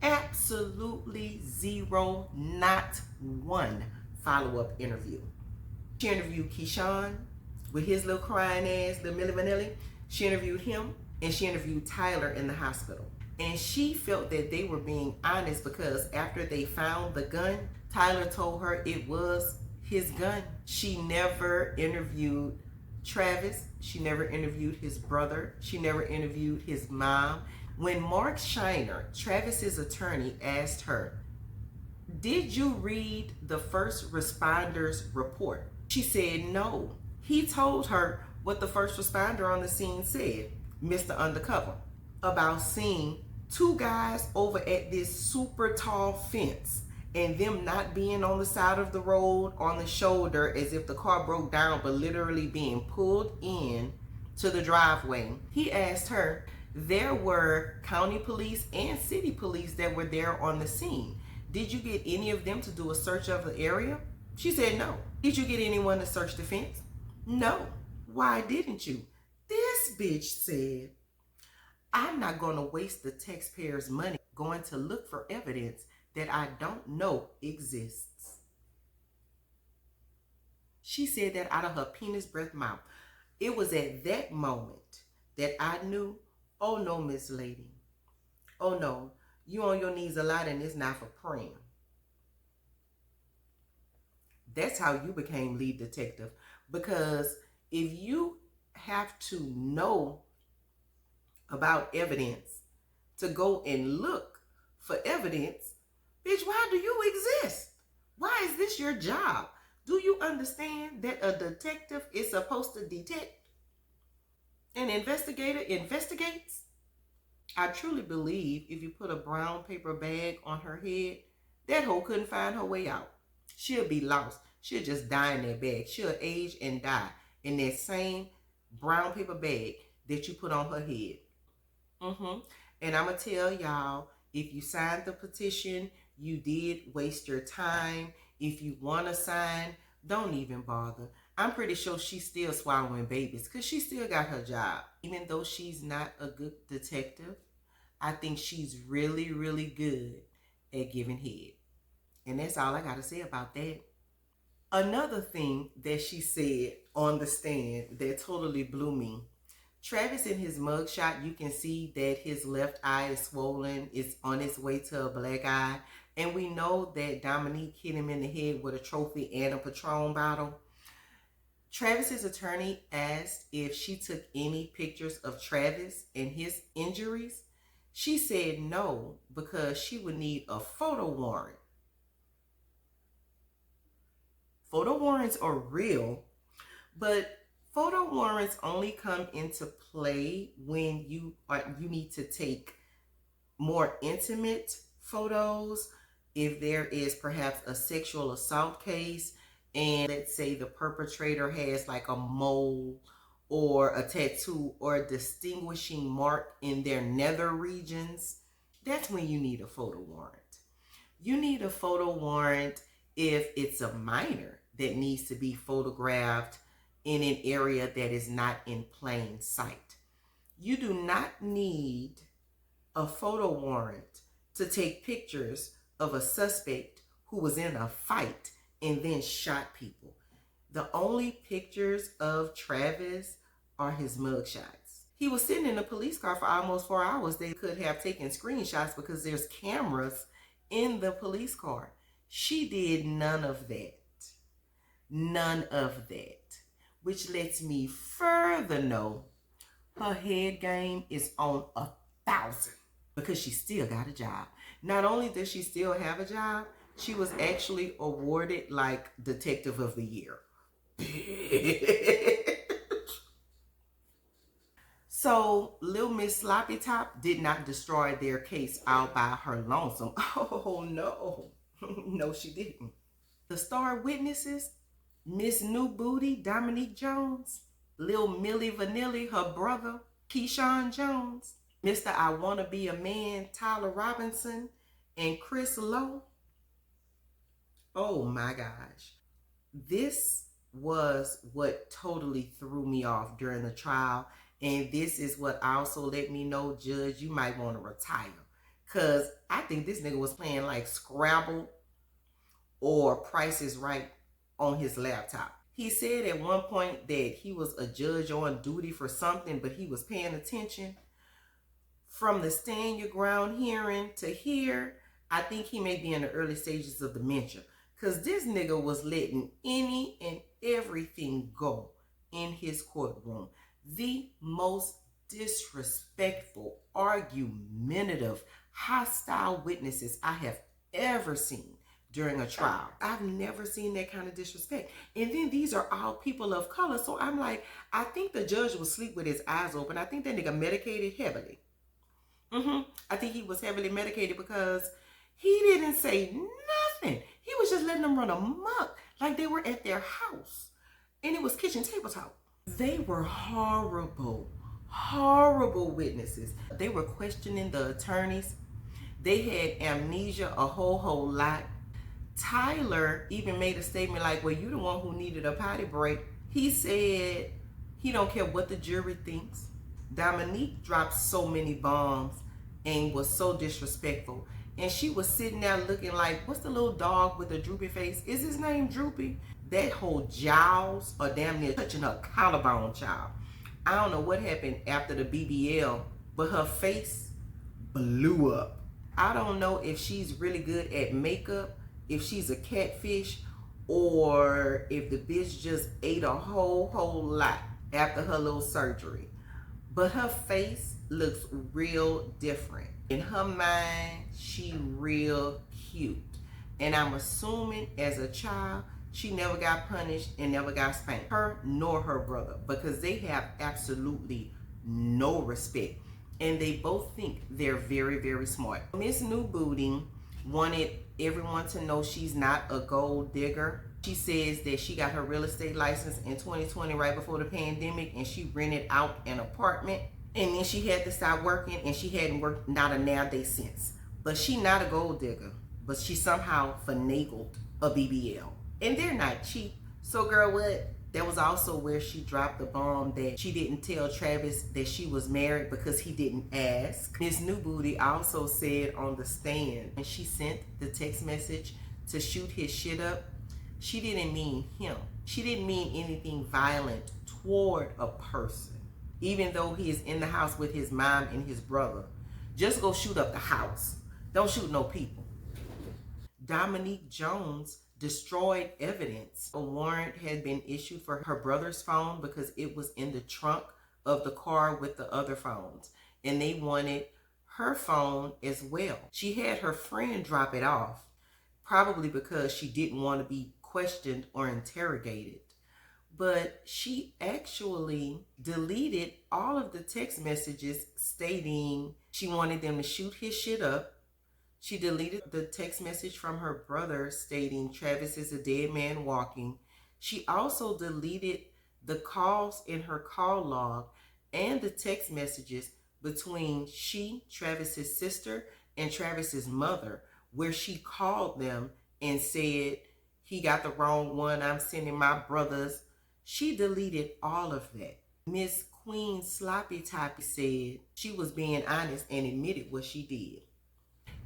absolutely 0, not 1 follow-up interview. She interviewed Keyshawn with his little crying ass, little Milli Vanilli. She interviewed him, and she interviewed Tyler in the hospital. And she felt that they were being honest because after they found the gun, Tyler told her it was his gun. She never interviewed Travis. She never interviewed his brother. She never interviewed his mom. When Mark Shiner, Travis's attorney, asked her, "Did you read the first responder's report?" She said no. He told her what the first responder on the scene said, Mr. Undercover, about seeing 2 guys over at this super tall fence and them not being on the side of the road on the shoulder as if the car broke down, but literally being pulled in to the driveway. He asked her, there were county police and city police that were there on the scene. Did you get any of them to do a search of the area? She said no. Did you get anyone to search the fence? No. Why didn't you? This bitch said, I'm not going to waste the taxpayers' money going to look for evidence that I don't know exists. She said that out of her penis breath mouth. It was at that moment that I knew, oh no, Miss Lady. Oh no, you on your knees a lot and it's not for praying. That's how you became lead detective. Because if you have to know about evidence to go and look for evidence, bitch, why do you exist? Why is this your job? Do you understand that a detective is supposed to detect? An investigator investigates? I truly believe if you put a brown paper bag on her head, that hoe couldn't find her way out. She'll be lost. She'll just die in that bag. She'll age and die in that same brown paper bag that you put on her head. And I'm going to tell y'all, if you signed the petition, you did waste your time. If you want to sign, don't even bother. I'm pretty sure she's still swallowing babies because she still got her job. Even though she's not a good detective, I think she's really, really good at giving head. And that's all I got to say about that. Another thing that she said on the stand that totally blew me. Travis, in his mugshot, you can see that his left eye is swollen. It's on its way to a black eye. And we know that Dominique hit him in the head with a trophy and a Patron bottle. Travis's attorney asked if she took any pictures of Travis and his injuries. She said no, because she would need a photo warrant. Photo warrants are real, but photo warrants only come into play when you need to take more intimate photos. If there is perhaps a sexual assault case, and let's say the perpetrator has like a mole or a tattoo or a distinguishing mark in their nether regions, that's when you need a photo warrant. You need a photo warrant if it's a minor that needs to be photographed in an area that is not in plain sight. You do not need a photo warrant to take pictures of a suspect who was in a fight and then shot people. The only pictures of Travis are his mugshots. He was sitting in a police car for almost 4 hours. They could have taken screenshots because there's cameras in the police car. She did none of that. None of that. Which lets me further know her head game is on 1,000 because she still got a job. Not only does she still have a job, she was actually awarded like Detective of the Year. So Little Miss Sloppy Top did not destroy their case all by her lonesome. Oh no. No, she didn't. The star witnesses, Miss New Booty, Dominique Jones, Lil Millie Vanilli, her brother, Keyshawn Jones, Mr. I Wanna Be a Man, Tyler Robinson, and Chris Lowe. Oh my gosh. This was what totally threw me off during the trial. And this is what also let me know, Judge, you might want to retire. Because I think this nigga was playing like Scrabble or Price is Right on his laptop. He said at one point that he was a judge on duty for something, but he was paying attention. From the stand your ground hearing to here, I think he may be in the early stages of dementia. Because this nigga was letting any and everything go in his courtroom. The most disrespectful, argumentative, hostile witnesses I have ever seen during a trial. I've never seen that kind of disrespect. And then these are all people of color. So I'm like, I think the judge was asleep with his eyes open. I think that nigga medicated heavily. I think he was heavily medicated because he didn't say nothing. He was just letting them run amok like they were at their house. And it was kitchen table talk. They were horrible, horrible witnesses. They were questioning the attorneys. They had amnesia a whole lot. Tyler even made a statement like, well, you the one who needed a potty break. He said he don't care what the jury thinks. Dominique dropped so many bombs and was so disrespectful. And she was sitting there looking like, what's the little dog with the droopy face? Is his name Droopy? That whole jowls are damn near touching her collarbone, child. I don't know what happened after the BBL, but her face blew up. I don't know if she's really good at makeup, if she's a catfish, or if the bitch just ate a whole lot after her little surgery. But her face looks real different. In her mind, she real cute. And I'm assuming as a child, she never got punished and never got spanked. Her nor her brother, because they have absolutely no respect. And they both think they're very, very smart. Miss New Booty wanted everyone to know she's not a gold digger. She says that she got her real estate license in 2020 right before the pandemic, and she rented out an apartment. And then she had to stop working, and she hadn't worked not a nail day since. But she not a gold digger, but she somehow finagled a BBL. And they're not cheap. So girl, what? That was also where she dropped the bomb that she didn't tell Travis that she was married because he didn't ask. Miss New Booty also said on the stand, when she sent the text message to shoot his shit up, she didn't mean him. She didn't mean anything violent toward a person. Even though he is in the house with his mom and his brother. Just go shoot up the house. Don't shoot no people. Dominique Jones destroyed evidence. A warrant had been issued for her brother's phone because it was in the trunk of the car with the other phones. And they wanted her phone as well. She had her friend drop it off, probably because she didn't want to be questioned or interrogated. But she actually deleted all of the text messages stating she wanted them to shoot his shit up. She deleted the text message from her brother stating Travis is a dead man walking. She also deleted the calls in her call log and the text messages between she, Travis's sister, and Travis's mother, where she called them and said, he got the wrong one, I'm sending my brothers. She deleted all of that. Miss Queen Sloppy Toppy said she was being honest and admitted what she did.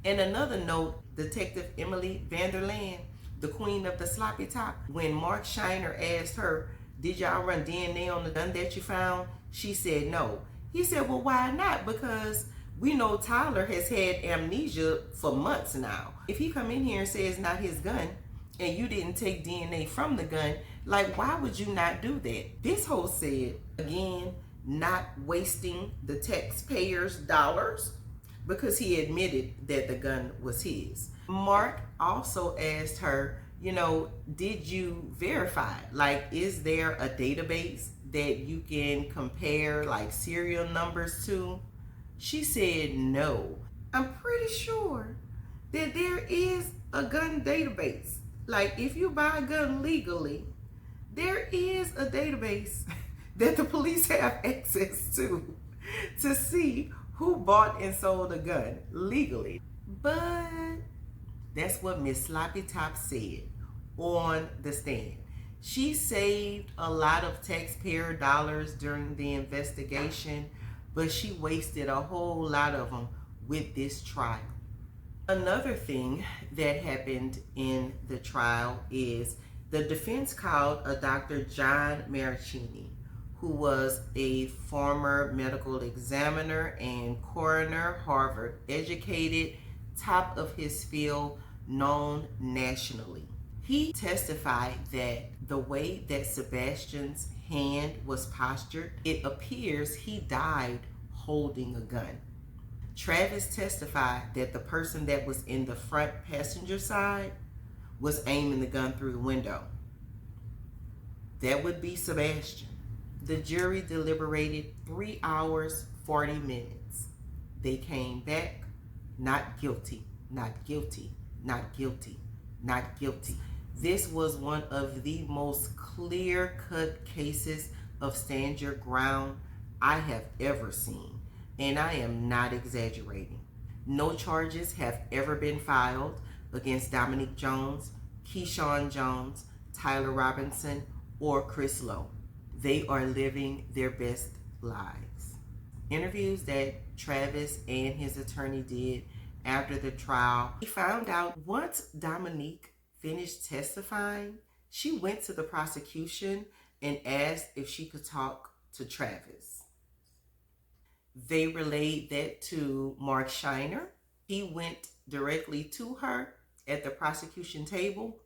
And another note, Detective Emily Vanderland, the queen of the sloppy top, when Mark Shiner asked her, did y'all run DNA on the gun that you found? She said no. He said, well, why not? Because We know Tyler has had amnesia for months now. If he come in here and say it's not his gun and you didn't take DNA from the gun, like, why would you not do that? This hoe said, again, not wasting the taxpayers' dollars, because he admitted that the gun was his. Mark also asked her, did you verify? Like, is there a database that you can compare like serial numbers to? She said no. I'm pretty sure that there is a gun database. Like, if you buy a gun legally, there is a database that the police have access to see who bought and sold a gun legally. But that's what Miss Sloppy Top said on the stand. She saved a lot of taxpayer dollars during the investigation, but she wasted a whole lot of them with this trial. Another thing that happened in the trial is the defense called a Dr. John Maricini, who was a former medical examiner and coroner, Harvard educated, top of his field, known nationally. He testified that the way that Sebastian's hand was postured, it appears he died holding a gun. Travis testified that the person that was in the front passenger side was aiming the gun through the window. That would be Sebastian. The jury deliberated 3 hours, 40 minutes. They came back, not guilty, not guilty, not guilty, not guilty. This was one of the most clear-cut cases of stand your ground I have ever seen, and I am not exaggerating. No charges have ever been filed against Dominique Jones, Keyshawn Jones, Tyler Robinson, or Chris Lowe. They are living their best lives. Interviews that Travis and his attorney did after the trial, he found out once Dominique finished testifying, she went to the prosecution and asked if she could talk to Travis. They relayed that to Mark Shiner. He went directly to her at the prosecution table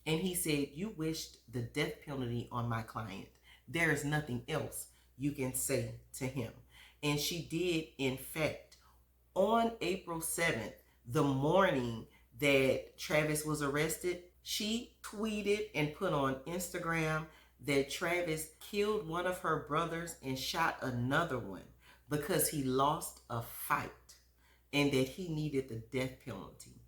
and he said, "You wished the death penalty on my client. There is nothing else you can say to him." And she did, in fact. On April 7th, the morning that Travis was arrested, she tweeted and put on Instagram that Travis killed one of her brothers and shot another one because he lost a fight and that he needed the death penalty.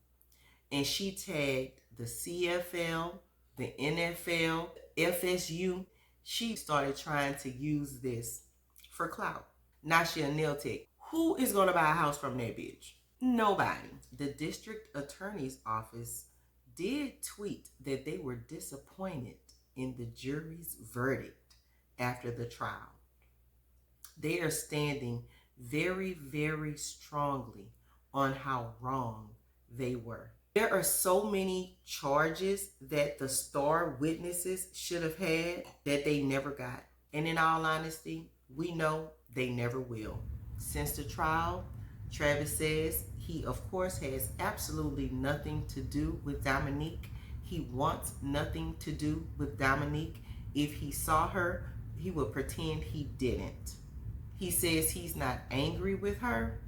And she tagged the CFL, the NFL, FSU. She started trying to use this for clout. Now she a nail tech. Who is going to buy a house from that bitch? Nobody. The district attorney's office did tweet that they were disappointed in the jury's verdict after the trial. They are standing very, very strongly on how wrong they were. There are so many charges that the star witnesses should have had that they never got. And in all honesty, we know they never will. Since the trial, Travis says he, of course, has absolutely nothing to do with Dominique. He wants nothing to do with Dominique. If he saw her, he would pretend he didn't. He says he's not angry with her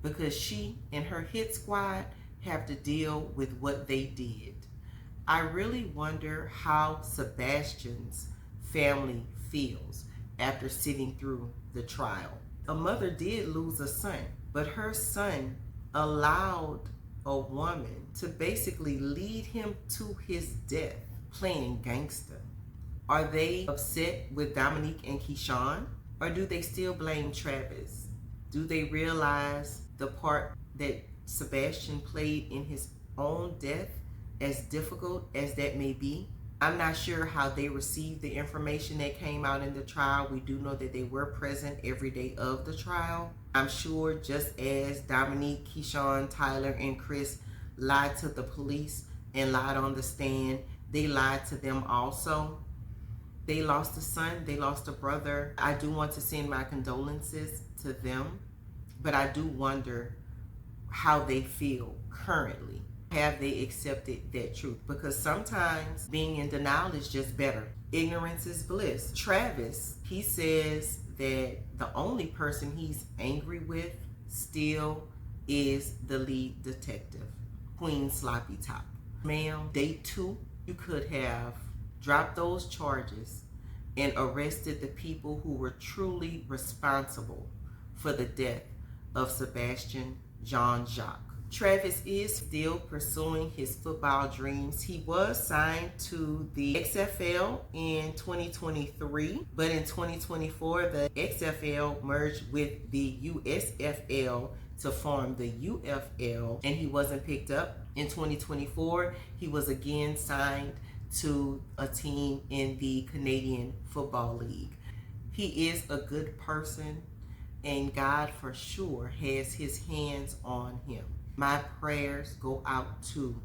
because she and her hit squad have to deal with what they did. I really wonder how Sebastian's family feels after sitting through the trial. A mother did lose a son, but her son allowed a woman to basically lead him to his death, playing gangster. Are they upset with Dominique and Keyshawn? Or do they still blame Travis? Do they realize the part that Sebastian played in his own death, as difficult as that may be? I'm not sure how they received the information that came out in the trial. We do know that they were present every day of the trial. I'm sure just as Dominique, Keyshawn, Tyler, and Chris lied to the police and lied on the stand, they lied to them also. They lost a son, they lost a brother. I do want to send my condolences to them but I do wonder how they feel currently. Have they accepted that truth? Because sometimes being in denial is just better. Ignorance is bliss. Travis, he says that the only person he's angry with still is the lead detective, Queen Sloppy Top. Ma'am, day 2, you could have dropped those charges and arrested the people who were truly responsible for the death of Sebastian Jean-Jacques. Travis is still pursuing his football dreams. He was signed to the XFL in 2023, but in 2024, the XFL merged with the USFL to form the UFL, and he wasn't picked up. In 2024, he was again signed to a team in the Canadian Football League. He is a good person, and God for sure has his hands on him. My prayers go out to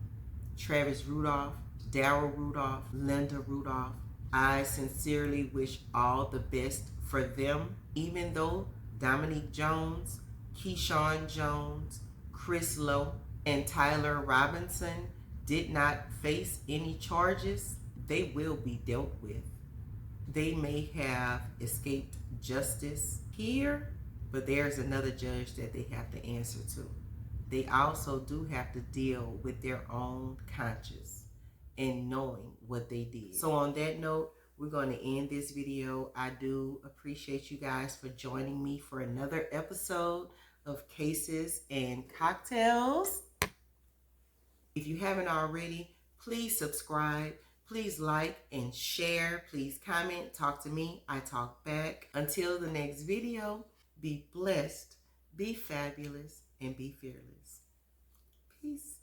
Travis Rudolph, Daryl Rudolph, Linda Rudolph. I sincerely wish all the best for them, even though Dominique Jones, Keyshawn Jones, Chris Lowe, and Tyler Robinson did not face any charges. They will be dealt with. They may have escaped justice here, but there's another judge that they have to answer to. They also do have to deal with their own conscience and knowing what they did. So on that note, we're going to end this video. I do appreciate you guys for joining me for another episode of Cases and Cocktails. If you haven't already, please subscribe. Please like and share. Please comment. Talk to me. I talk back. Until the next video, be blessed, be fabulous, and be fearless. Peace.